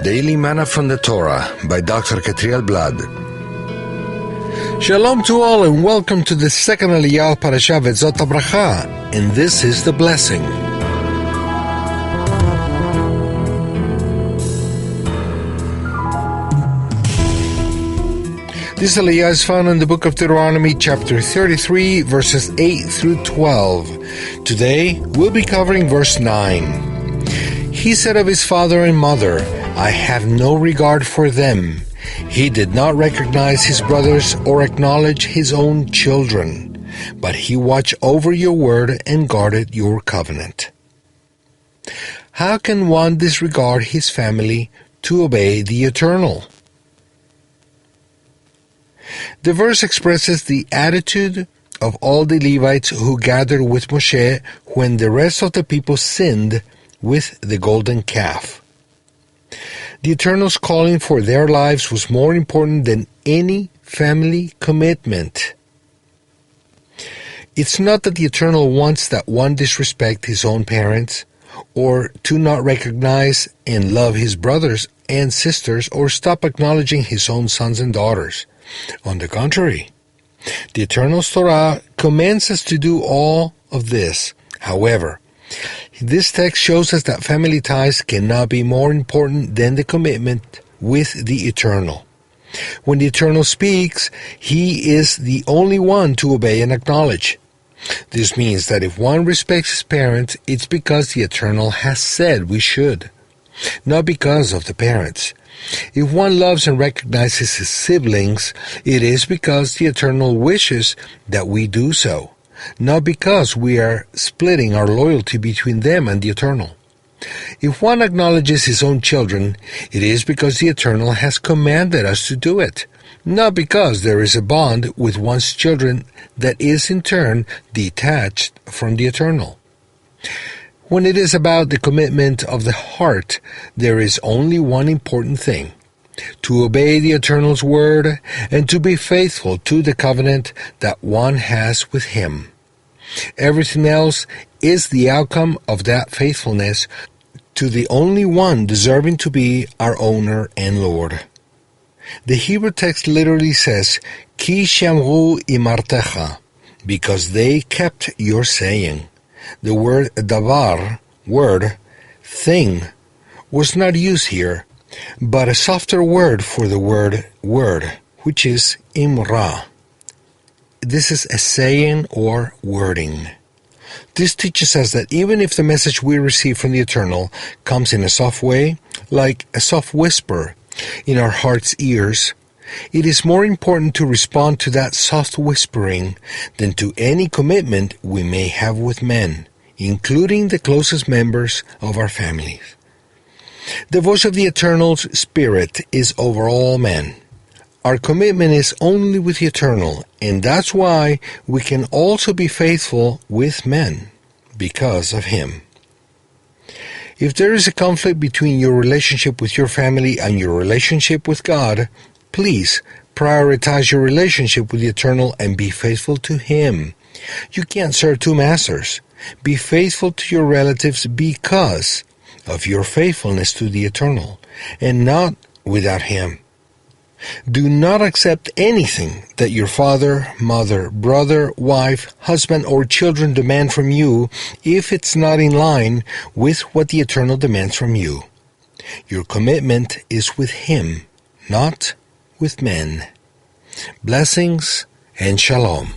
Daily Manna from the Torah by Dr. Ketriel Blad. Shalom to all and welcome to the second Aliyah of Parashat Vezot HaBrachah, and this is the blessing. This Aliyah is found in the book of Deuteronomy chapter 33 verses 8 through 12. Today we'll be covering verse 9. He said of his father and mother, I have no regard for them. He did not recognize his brothers or acknowledge his own children, but he watched over your word and guarded your covenant. How can one disregard his family to obey the Eternal? The verse expresses the attitude of all the Levites who gathered with Moshe when the rest of the people sinned with the golden calf. The Eternal's calling for their lives was more important than any family commitment. It's not that the Eternal wants that one disrespect his own parents, or to not recognize and love his brothers and sisters, or stop acknowledging his own sons and daughters. On the contrary, the Eternal's Torah commands us to do all of this. However, this text shows us that family ties cannot be more important than the commitment with the Eternal. When the Eternal speaks, He is the only one to obey and acknowledge. This means that if one respects his parents, it's because the Eternal has said we should, not because of the parents. If one loves and recognizes his siblings, it is because the Eternal wishes that we do so, not because we are splitting our loyalty between them and the Eternal. If one acknowledges his own children, it is because the Eternal has commanded us to do it, not because there is a bond with one's children that is in turn detached from the Eternal. When it is about the commitment of the heart, there is only one important thing: to obey the Eternal's word and to be faithful to the covenant that one has with Him. Everything else is the outcome of that faithfulness to the only one deserving to be our owner and Lord. The Hebrew text literally says, Ki shamru imartecha, because they kept your saying. The word davar, word, thing, was not used here, but a softer word for the word, which is imra. This is a saying or wording. This teaches us that even if the message we receive from the Eternal comes in a soft way, like a soft whisper in our heart's ears, it is more important to respond to that soft whispering than to any commitment we may have with men, including the closest members of our families. The voice of the Eternal's Spirit is over all men. Our commitment is only with the Eternal, and that's why we can also be faithful with men, because of Him. If there is a conflict between your relationship with your family and your relationship with God, please prioritize your relationship with the Eternal and be faithful to Him. You can't serve two masters. Be faithful to your relatives because of your faithfulness to the Eternal, and not without Him. Do not accept anything that your father, mother, brother, wife, husband, or children demand from you if it's not in line with what the Eternal demands from you. Your commitment is with Him, not with men. Blessings and shalom.